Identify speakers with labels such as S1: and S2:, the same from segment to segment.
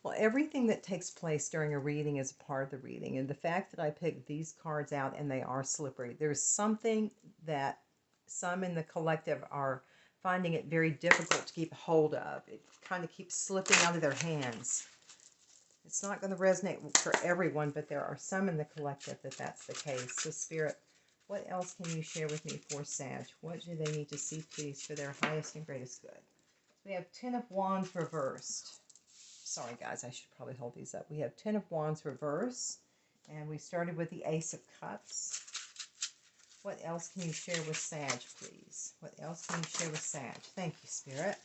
S1: Well, everything that takes place during a reading is a part of the reading. And the fact that I picked these cards out and they are slippery, there's something that some in the collective are finding it very difficult to keep hold of. It kind of keeps slipping out of their hands. It's not going to resonate for everyone, but there are some in the collective that that's the case. So, Spirit, what else can you share with me for Sag? What do they need to see, please, for their highest and greatest good? We have 10 of Wands reversed. Sorry, guys, I should probably hold these up. We have 10 of Wands reverse, and we started with the Ace of Cups. What else can you share with Sag, please? What else can you share with Sag? Thank you, Spirit.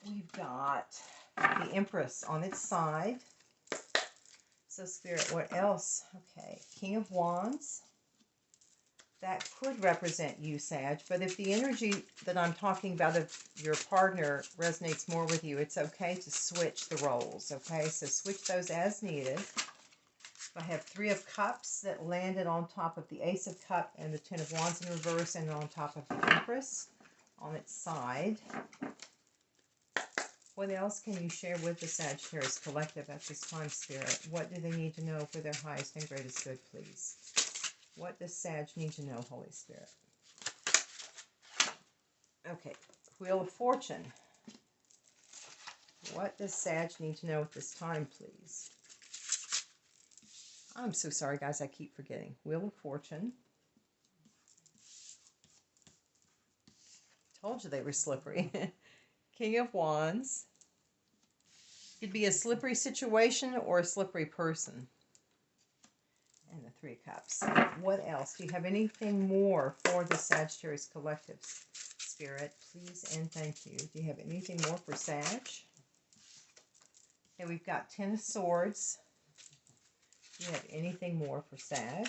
S1: We've got the Empress on its side. So, Spirit, what else? Okay, King of Wands. That could represent you, Sag, but if the energy that I'm talking about of your partner resonates more with you, it's okay to switch the roles, okay? So switch those as needed. I have 3 of Cups that landed on top of the Ace of Cups and the 10 of Wands in reverse and on top of the Empress on its side. What else can you share with the Sagittarius Collective at this time, Spirit? What do they need to know for their highest and greatest good, please? What does Sag need to know, Holy Spirit? Okay, Wheel of Fortune. What does Sag need to know at this time, please? I'm so sorry, guys. I keep forgetting. Wheel of Fortune. Told you they were slippery. King of Wands. Could be a slippery situation or a slippery person. And the 3 of Cups. What else? Do you have anything more for the Sagittarius Collective, Spirit? Please and thank you. Do you have anything more for Sag? Okay, we've got 10 of Swords. Do you have anything more for Sag?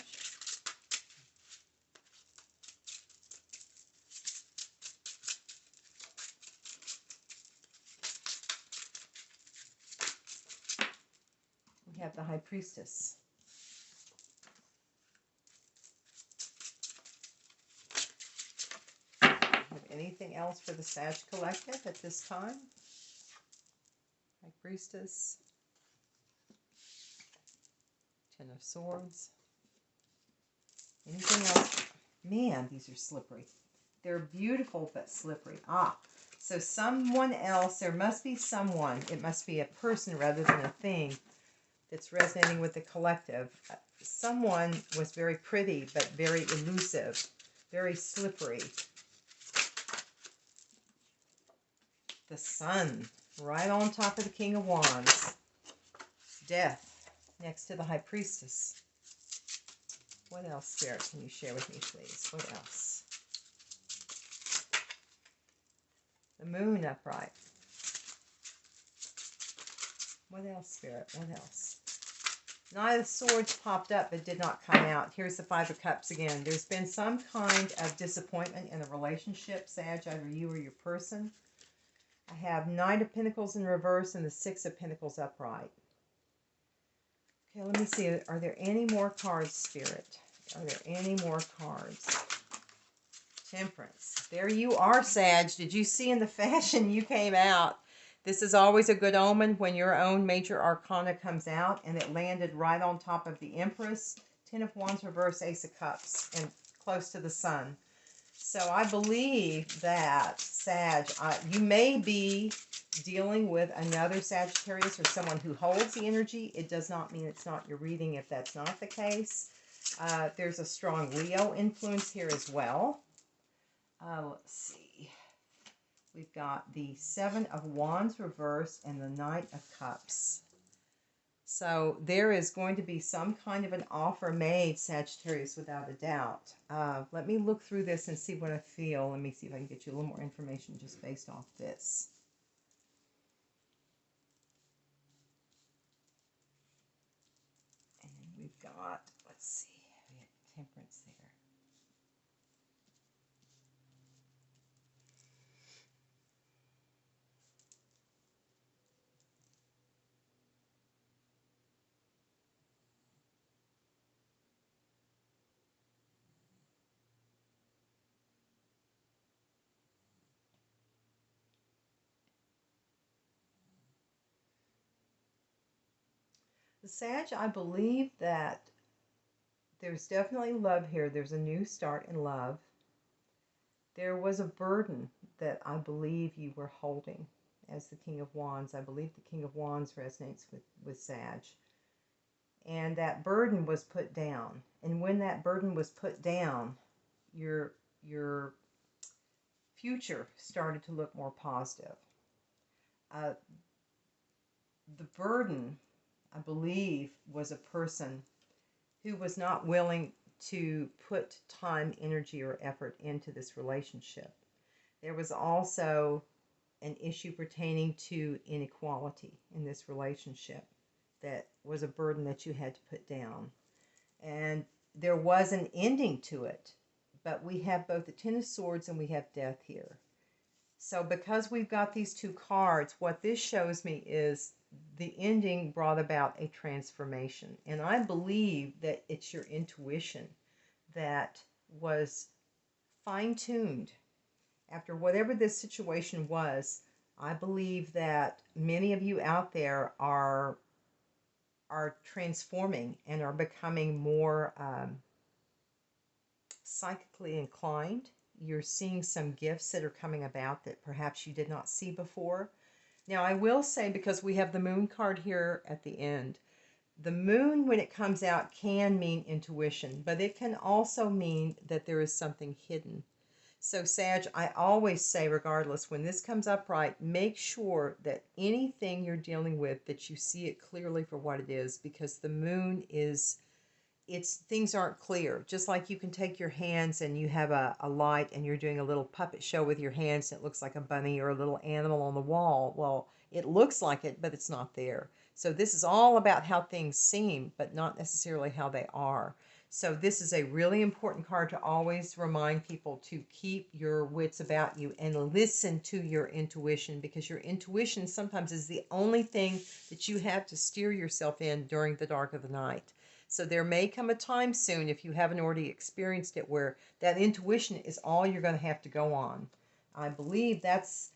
S1: We have the High Priestess. Have anything else for the Sag Collective at this time? High Priestess. 10 of Swords. Anything else? Man, these are slippery. They're beautiful but slippery. So someone else, there must be someone, it must be a person rather than a thing that's resonating with the collective. Someone was very pretty but very elusive, very slippery. The Sun, right on top of the King of Wands. Death, next to the High Priestess. What else, Spirit, can you share with me, please? What else? The Moon upright. What else, Spirit? What else? Nine of Swords popped up but did not come out. Here's the 5 of Cups again. There's been some kind of disappointment in a relationship, Sag, either you or your person. I have 9 of Pentacles in reverse and the 6 of Pentacles upright. Okay, let me see. Are there any more cards, Spirit? Are there any more cards? Temperance. There you are, Sag. Did you see in the fashion you came out? This is always a good omen when your own major arcana comes out, and it landed right on top of the Empress, 10 of Wands reverse, Ace of Cups, and close to the Sun. So I believe that, Sag, you may be dealing with another Sagittarius or someone who holds the energy. It does not mean it's not your reading if that's not the case. There's a strong Leo influence here as well. Let's see. We've got the 7 of Wands reversed and the Knight of Cups. So there is going to be some kind of an offer made, Sagittarius, without a doubt. Let me look through this and see what I feel. Let me see if I can get you a little more information just based off this. And we've got, let's see, we have Temperance there. So Sag, I believe that there's definitely love here. There's a new start in love. There was a burden that I believe you were holding as the King of Wands. I believe the King of Wands resonates with Sag. And that burden was put down. And when that burden was put down, your future started to look more positive. Uh, the burden, I believe, was a person who was not willing to put time, energy, or effort into this relationship. There was also an issue pertaining to inequality in this relationship that was a burden that you had to put down. And there was an ending to it, but we have both the Ten of Swords and we have Death here. So because we've got these two cards, what this shows me is the ending brought about a transformation. And I believe that it's your intuition that was fine-tuned after whatever this situation was. I believe that many of you out there are transforming and are becoming more psychically inclined. You're seeing some gifts that are coming about that perhaps you did not see before. Now, I will say, because we have the moon card here at the end, the moon, when it comes out, can mean intuition, but it can also mean that there is something hidden. So, Sag, I always say, regardless, when this comes up right, make sure that anything you're dealing with, that you see it clearly for what it is, because the moon is, things aren't clear. Just like you can take your hands and you have a light and you're doing a little puppet show with your hands and it looks like a bunny or a little animal on the wall. Well, it looks like it, but it's not there. So this is all about how things seem, but not necessarily how they are. So this is a really important card to always remind people to keep your wits about you and listen to your intuition, because your intuition sometimes is the only thing that you have to steer yourself in during the dark of the night. So there may come a time soon, if you haven't already experienced it, where that intuition is all you're going to have to go on. I believe that's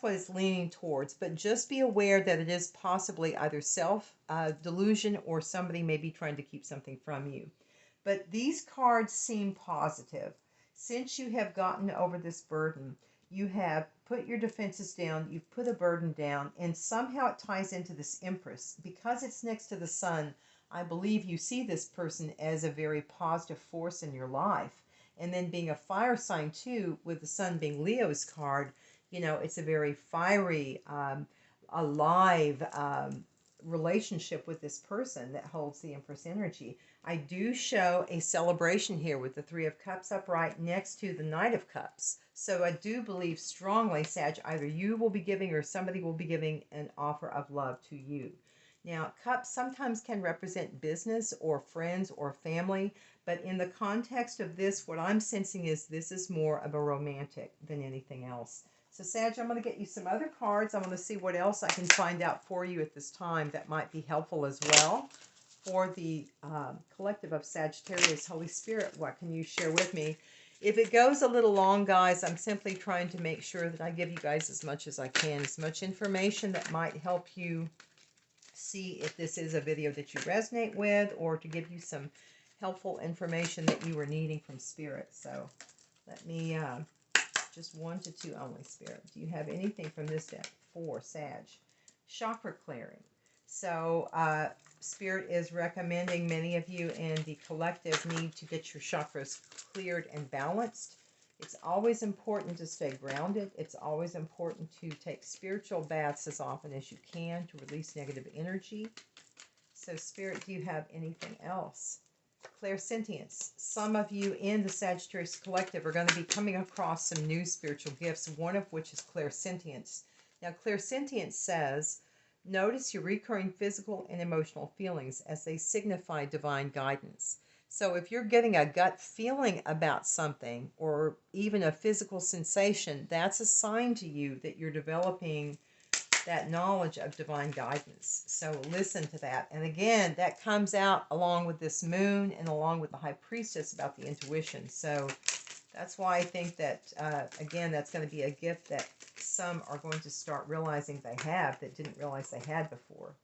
S1: what it's leaning towards. But just be aware that it is possibly either self-delusion or somebody may be trying to keep something from you. But these cards seem positive. Since you have gotten over this burden, you have put your defenses down, you've put a burden down, and somehow it ties into this Empress. Because it's next to the Sun, I believe you see this person as a very positive force in your life. And then being a fire sign too, with the Sun being Leo's card, you know, it's a very fiery, alive relationship with this person that holds the Empress energy. I do show a celebration here with the Three of Cups upright next to the Knight of Cups. So I do believe strongly, Sag, either you will be giving or somebody will be giving an offer of love to you. Now, cups sometimes can represent business or friends or family, but in the context of this, what I'm sensing is this is more of a romantic than anything else. So, Sag, I'm going to get you some other cards. I'm going to see what else I can find out for you at this time that might be helpful as well. For the collective of Sagittarius, Holy Spirit, what can you share with me? If it goes a little long, guys, I'm simply trying to make sure that I give you guys as much as I can, as much information that might help you see if this is a video that you resonate with, or to give you some helpful information that you were needing from Spirit. So let me, just 1 to 2 only, Spirit. Do you have anything from this deck for Sag? Chakra clearing. So Spirit is recommending many of you in the collective need to get your chakras cleared and balanced. It's always important to stay grounded. It's always important to take spiritual baths as often as you can to release negative energy. So, Spirit, do you have anything else? Clairsentience. Some of you in the Sagittarius Collective are going to be coming across some new spiritual gifts, one of which is clairsentience. Now, clairsentience says, notice your recurring physical and emotional feelings as they signify divine guidance. So if you're getting a gut feeling about something, or even a physical sensation, that's a sign to you that you're developing that knowledge of divine guidance. So listen to that. And again, that comes out along with this moon and along with the High Priestess about the intuition. So that's why I think that, again, that's going to be a gift that some are going to start realizing they have that didn't realize they had before.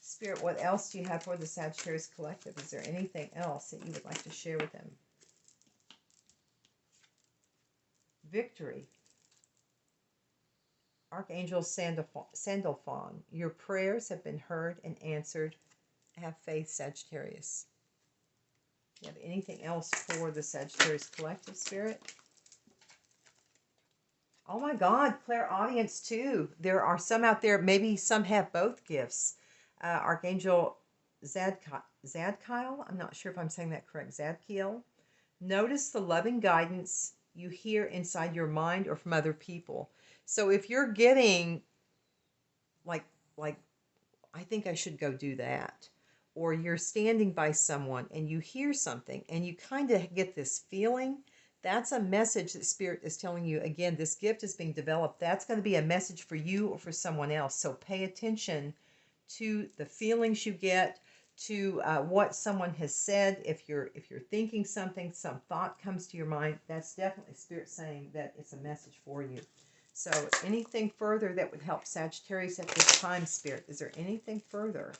S1: Spirit, what else do you have for the Sagittarius Collective? Is there anything else that you would like to share with them? Victory. Archangel Sandalphon, your prayers have been heard and answered. Have faith, Sagittarius. Do you have anything else for the Sagittarius Collective, Spirit? Oh my God, clairaudience too. There are some out there, maybe some have both gifts. Archangel Zadkiel, I'm not sure if I'm saying that correct, Zadkiel. Notice the loving guidance you hear inside your mind or from other people. So if you're getting like I think I should go do that, or you're standing by someone and you hear something and you kind of get this feeling, that's a message that Spirit is telling you. Again, this gift is being developed. That's going to be a message for you or for someone else. So pay attention to the feelings you get, to what someone has said. If you're thinking something, some thought comes to your mind, that's definitely Spirit saying that it's a message for you. So anything further that would help Sagittarius at this time, Spirit? Is there anything further?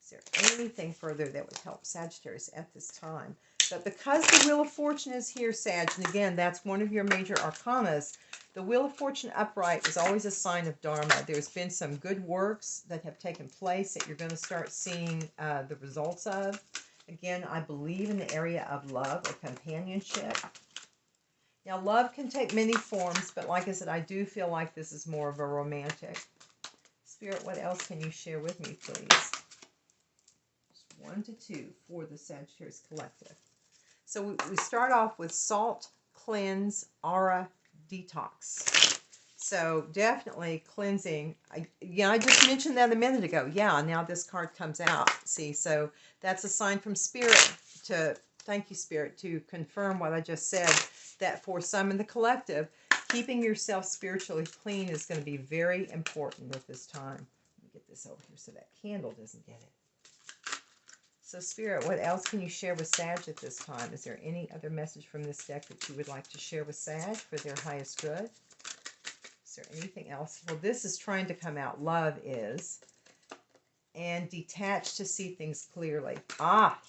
S1: Is there anything further that would help Sagittarius at this time? But because the Wheel of Fortune is here, Sag, and again, that's one of your major arcanas, the Wheel of Fortune upright is always a sign of Dharma. There's been some good works that have taken place that you're going to start seeing the results of. Again, I believe in the area of love or companionship. Now, love can take many forms, but like I said, I do feel like this is more of a romantic. Spirit, what else can you share with me, please? Just 1 to 2 for the Sagittarius Collective. So we start off with salt, cleanse, aura, detox. So definitely cleansing. I just mentioned that a minute ago. Yeah, now this card comes out. See, so that's a sign from Spirit to, thank you, Spirit, to confirm what I just said, that for some in the collective, keeping yourself spiritually clean is going to be very important at this time. Let me get this over here so that candle doesn't get it. So Spirit, what else can you share with Sag at this time? Is there any other message from this deck that you would like to share with Sag for their highest good? Is there anything else? Well, this is trying to come out. Love is. And detached to see things clearly.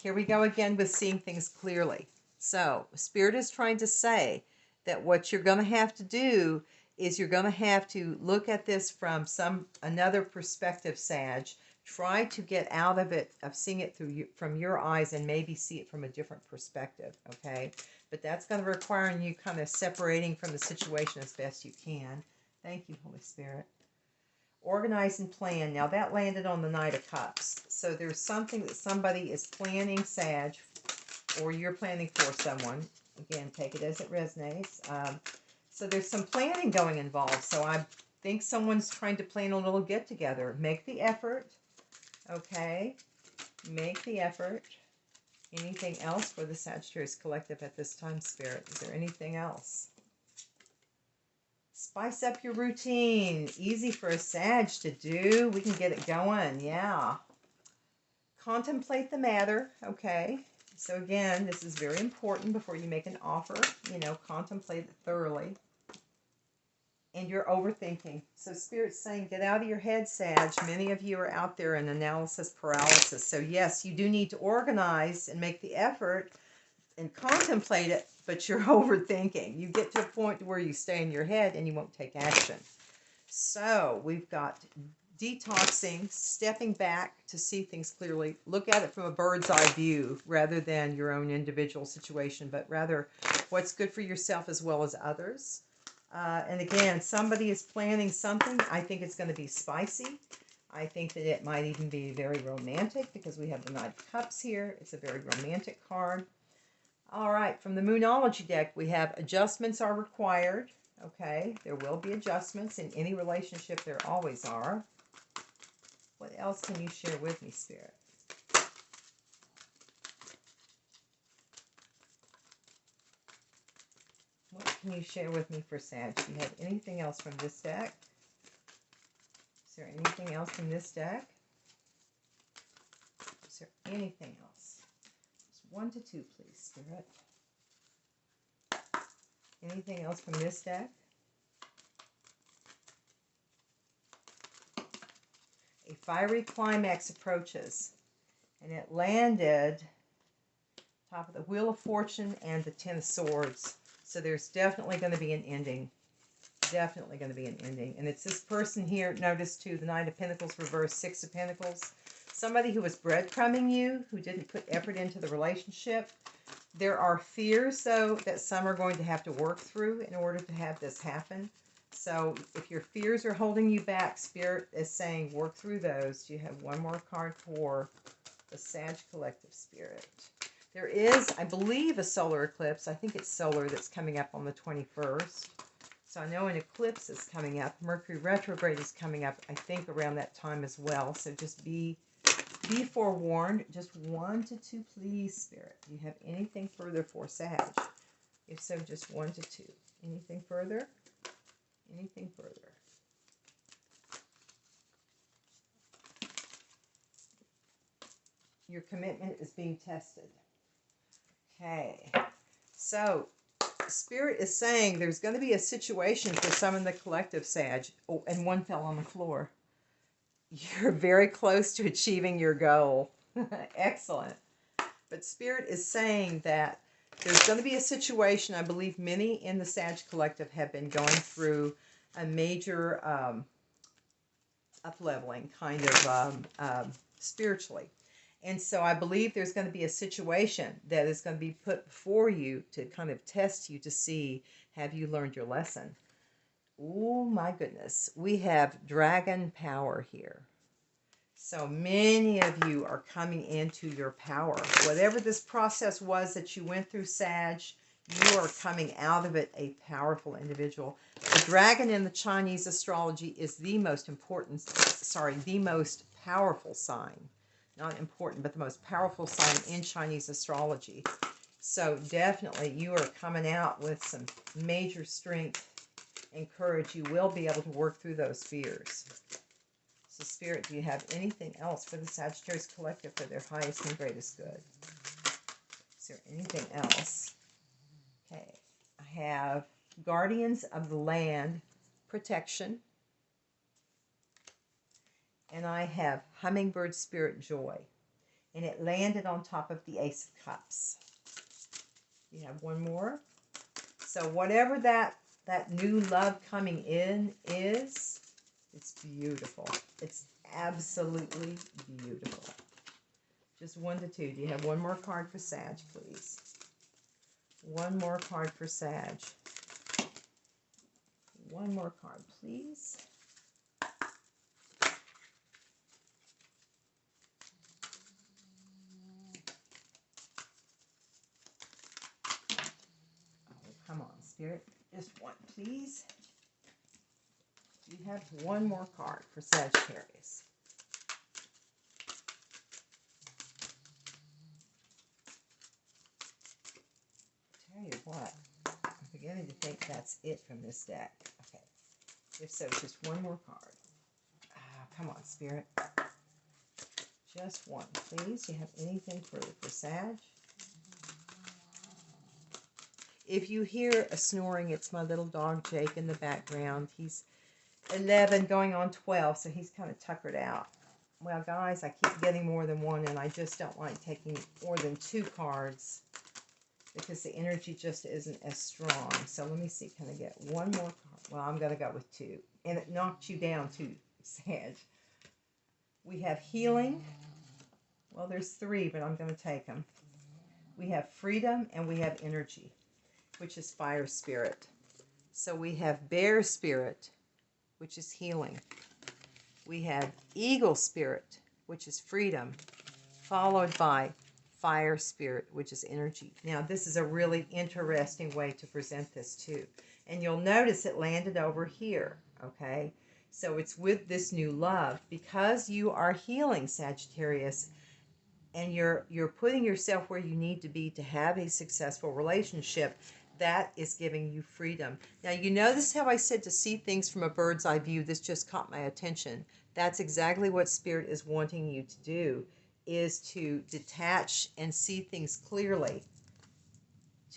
S1: Here we go again with seeing things clearly. So Spirit is trying to say that what you're going to have to do is you're going to have to look at this from another perspective, Sag. Try to get out of it, of seeing it from your eyes, and maybe see it from a different perspective, okay? But that's going to require you kind of separating from the situation as best you can. Thank you, Holy Spirit. Organize and plan. Now, that landed on the Knight of Cups. So there's something that somebody is planning, Sag, or you're planning for someone. Again, take it as it resonates. So there's some planning going involved. So I think someone's trying to plan a little get-together. Make the effort. Okay, make the effort. Anything else for the Sagittarius Collective at this time, Spirit? Is there anything else? Spice up your routine. Easy for a Sag to do. We can get it going, yeah. Contemplate the matter, okay? So again, this is very important before you make an offer. Contemplate it thoroughly. And you're overthinking. So Spirit's saying, get out of your head, Sag. Many of you are out there in analysis paralysis. So yes, you do need to organize and make the effort and contemplate it, but you're overthinking. You get to a point where you stay in your head and you won't take action. So we've got detoxing, stepping back to see things clearly. Look at it from a bird's eye view rather than your own individual situation, but rather what's good for yourself as well as others. And again, somebody is planning something. I think it's going to be spicy. I think that it might even be very romantic because we have the Knight of Cups here. It's a very romantic card. All right, from the Moonology deck, we have adjustments are required. Okay, there will be adjustments in any relationship. There always are. What else can you share with me, Spirit? What can you share with me for Sag? Do you have anything else from this deck? Is there anything else from this deck? Is there anything else? Just 1 to 2, please, Spirit. Anything else from this deck? A fiery climax approaches. And it landed top of the Wheel of Fortune and the Ten of Swords. So there's definitely going to be an ending. Definitely going to be an ending. And it's this person here, notice too, the Nine of Pentacles reversed, Six of Pentacles. Somebody who was breadcrumbing you, who didn't put effort into the relationship. There are fears, though, that some are going to have to work through in order to have this happen. So if your fears are holding you back, Spirit is saying work through those. You have one more card for the Sag Collective Spirit. There is, I believe, a solar eclipse. I think it's solar that's coming up on the 21st. So I know an eclipse is coming up. Mercury retrograde is coming up, I think, around that time as well. So just be forewarned. Just 1 to 2, please, Spirit. Do you have anything further for Sag? If so, just 1 to 2. Anything further? Anything further? Your commitment is being tested. Okay. So, Spirit is saying there's going to be a situation for some in the collective, Sag. Oh, and one fell on the floor. You're very close to achieving your goal. Excellent. But Spirit is saying that there's going to be a situation. I believe many in the Sag Collective have been going through a major up-leveling kind of spiritually. And so I believe there's going to be a situation that is going to be put before you to kind of test you to see, have you learned your lesson? Oh my goodness. We have dragon power here. So many of you are coming into your power. Whatever this process was that you went through, Sag, you are coming out of it a powerful individual. The dragon in the Chinese astrology is the most important, the most powerful sign. Not important, but the most powerful sign in Chinese astrology. So definitely you are coming out with some major strength and courage. You will be able to work through those fears. So Spirit, do you have anything else for the Sagittarius Collective for their highest and greatest good? Is there anything else? Okay, I have Guardians of the Land, Protection. And I have Hummingbird Spirit, Joy. And it landed on top of the Ace of Cups. You have one more. So whatever that new love coming in is, it's beautiful. It's absolutely beautiful. Just 1 to 2. Do you have one more card for Sag, please? One more card for Sag. One more card, please. Oh, come on, Spirit. Just one, please. You have one more card for Sagittarius. Tell you what, I'm beginning to think that's it from this deck. Okay. If so, just one more card. Come on, Spirit. Just one, please. You have anything further for Sag? If you hear a snoring, it's my little dog Jake in the background. He's 11 going on 12, so he's kind of tuckered out. Well, guys, I keep getting more than one, and I just don't like taking more than 2 cards because the energy just isn't as strong. So let me see. Can I get one more card? Well, I'm going to go with 2. And it knocked you down too, Sag. We have Healing. Well, there's 3, but I'm going to take them. We have Freedom, and we have Energy, which is Fire Spirit. So we have Bear Spirit, which is Healing. We have Eagle Spirit, which is Freedom, followed by Fire Spirit, which is Energy. Now, this is a really interesting way to present this too. And you'll notice it landed over here, okay? So it's with this new love. Because you are healing, Sagittarius, and you're putting yourself where you need to be to have a successful relationship, that is giving you freedom. Now, you notice how I said to see things from a bird's eye view. This just caught my attention. That's exactly what Spirit is wanting you to do, is to detach and see things clearly,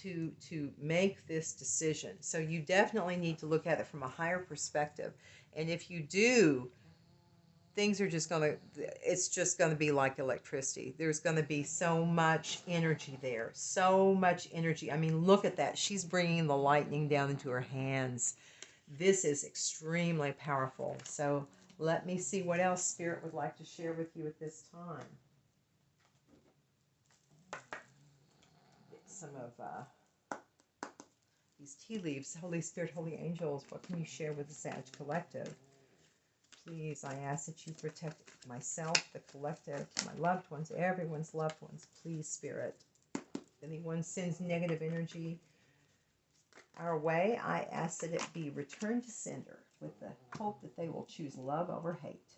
S1: to make this decision. So you definitely need to look at it from a higher perspective. And if you do things are just going to, it's just going to be like electricity. There's going to be so much energy there. So much energy. I mean, look at that. She's bringing the lightning down into her hands. This is extremely powerful. So let me see what else Spirit would like to share with you at this time. Get some of these tea leaves. Holy Spirit, Holy Angels, what can you share with the Sag Collective? Please, I ask that you protect myself, the collective, my loved ones, everyone's loved ones. Please, Spirit. If anyone sends negative energy our way, I ask that it be returned to sender with the hope that they will choose love over hate.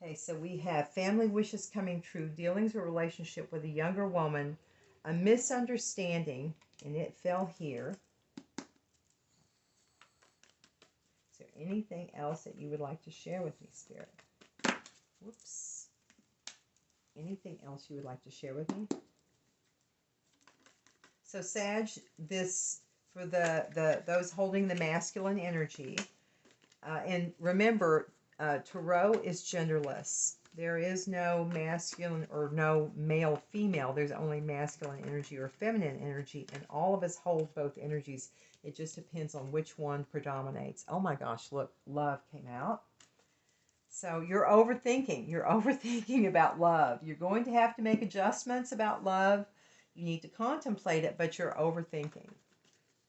S1: Okay, so we have family wishes coming true, dealings or relationship with a younger woman, a misunderstanding, and it fell here. Is there anything else that you would like to share with me, Spirit? Whoops. Anything else you would like to share with me? So Sag, this for those holding the masculine energy, and remember, Tarot is genderless. There is no masculine or no male, female. There's only masculine energy or feminine energy, and all of us hold both energies. It just depends on which one predominates. Oh my gosh, look, love came out. So you're overthinking. You're overthinking about love. You're going to have to make adjustments about love. You need to contemplate it, but you're overthinking.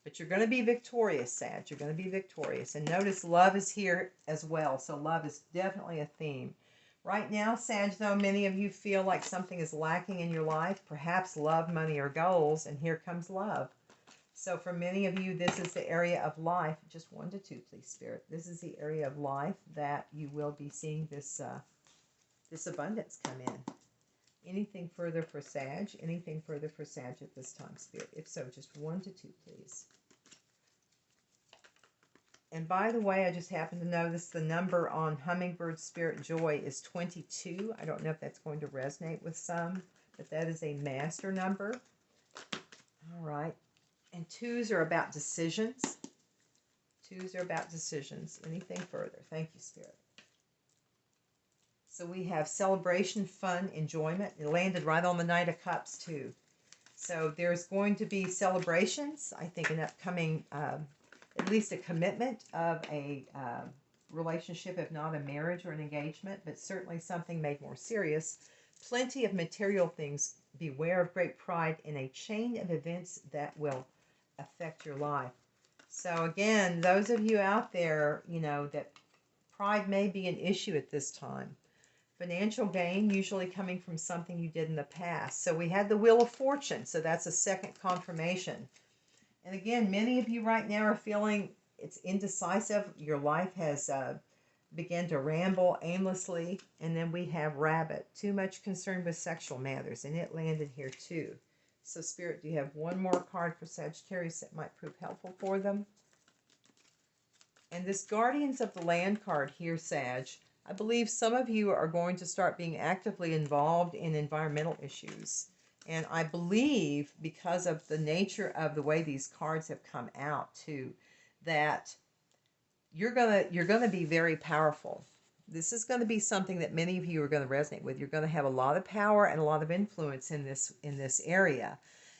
S1: But you're going to be victorious, Sag. You're going to be victorious. And notice love is here as well. So love is definitely a theme. Right now, Sag, though, many of you feel like something is lacking in your life. Perhaps love, money, or goals. And here comes love. So for many of you, this is the area of life. Just 1 to 2, please, Spirit. This is the area of life that you will be seeing this, this abundance come in. Anything further for Sag? Anything further for Sag at this time, Spirit? If so, just 1 to 2, please. And by the way, I just happened to notice the number on Hummingbird Spirit Joy is 22. I don't know if that's going to resonate with some, but that is a master number. All right. And 2s are about decisions. 2s are about decisions. Anything further? Thank you, Spirit. So we have celebration, fun, enjoyment. It landed right on the Knight of Cups, too. So there's going to be celebrations. I think an upcoming, at least a commitment of a relationship, if not a marriage or an engagement, but certainly something made more serious. Plenty of material things. Beware of great pride in a chain of events that will affect your life. So again, those of you out there, you know, that pride may be an issue at this time. Financial gain usually coming from something you did in the past. So we had the Wheel of Fortune. So that's a second confirmation. And again, many of you right now are feeling it's indecisive. Your life has begun to ramble aimlessly. And then we have Rabbit. Too much concern with sexual matters. And it landed here too. So Spirit, do you have one more card for Sagittarius that might prove helpful for them? And this Guardians of the Land card here, Sag, I believe some of you are going to start being actively involved in environmental issues. And I believe, because of the nature of the way these cards have come out too, that you're gonna be very powerful. This is going to be something that many of you are going to resonate with. You're going to have a lot of power and a lot of influence in this area.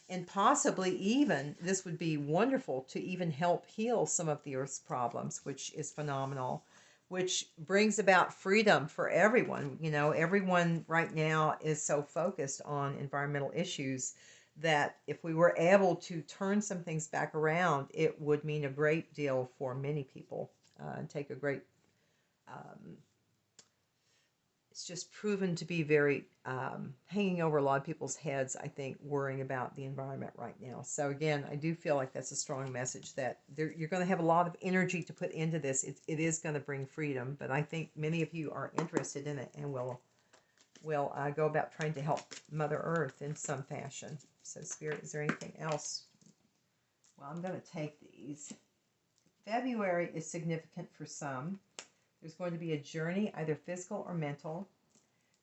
S1: And possibly even, this would be wonderful to even help heal some of the Earth's problems, which is phenomenal, which brings about freedom for everyone. You know, everyone right now is so focused on environmental issues that if we were able to turn some things back around, it would mean a great deal for many people and take a great... it's just proven to be very hanging over a lot of people's heads, I think, worrying about the environment right now. So again, I do feel like that's a strong message that you're going to have a lot of energy to put into this. It is going to bring freedom, but I think many of you are interested in it and will go about trying to help Mother Earth in some fashion. So Spirit, is there anything else? Well, I'm going to take these. February is significant for some. There's going to be a journey, either physical or mental.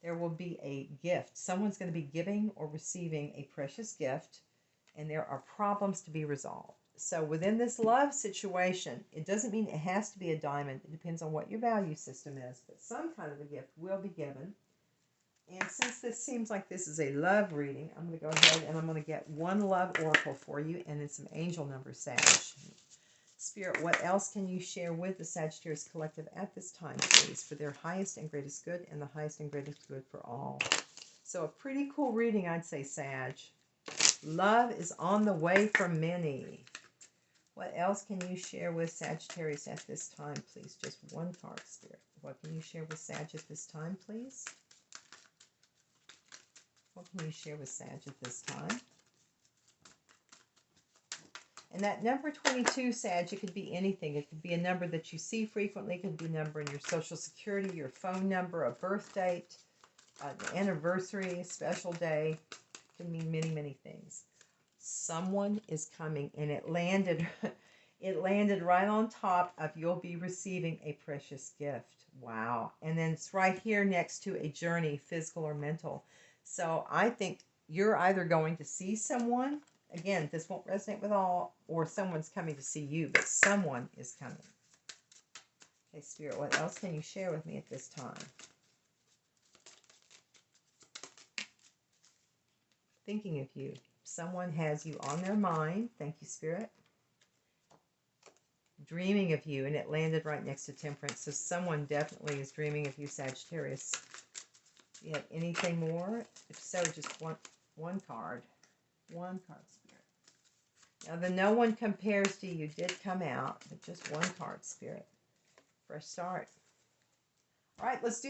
S1: There will be a gift. Someone's going to be giving or receiving a precious gift, and there are problems to be resolved. So within this love situation, it doesn't mean it has to be a diamond. It depends on what your value system is. But some kind of a gift will be given. And since this seems like this is a love reading, I'm going to go ahead and I'm going to get one love oracle for you. And then some angel numbers, Sag. Spirit, what else can you share with the Sagittarius Collective at this time, please, for their highest and greatest good and the highest and greatest good for all? So a pretty cool reading, I'd say, Sag. Love is on the way for many. What else can you share with Sagittarius at this time, please? Just one card, Spirit. What can you share with Sag at this time, please? What can you share with Sag at this time? And that number 22, Sag, it could be anything. It could be a number that you see frequently. It could be a number in your social security, your phone number, a birth date, an anniversary, a special day. It can mean many, many things. Someone is coming, and it landed right on top of you'll be receiving a precious gift. Wow. And then it's right here next to a journey, physical or mental. So I think you're either going to see someone. Again, this won't resonate with all, or someone's coming to see you, but someone is coming. Okay, Spirit, what else can you share with me at this time? Thinking of you. Someone has you on their mind. Thank you, Spirit. Dreaming of you, and it landed right next to Temperance. So someone definitely is dreaming of you, Sagittarius. Do you have anything more? If so, just one card. One card, Spirit. Now, the no one compares to you did come out, but just one card, Spirit. Fresh start. All right, let's do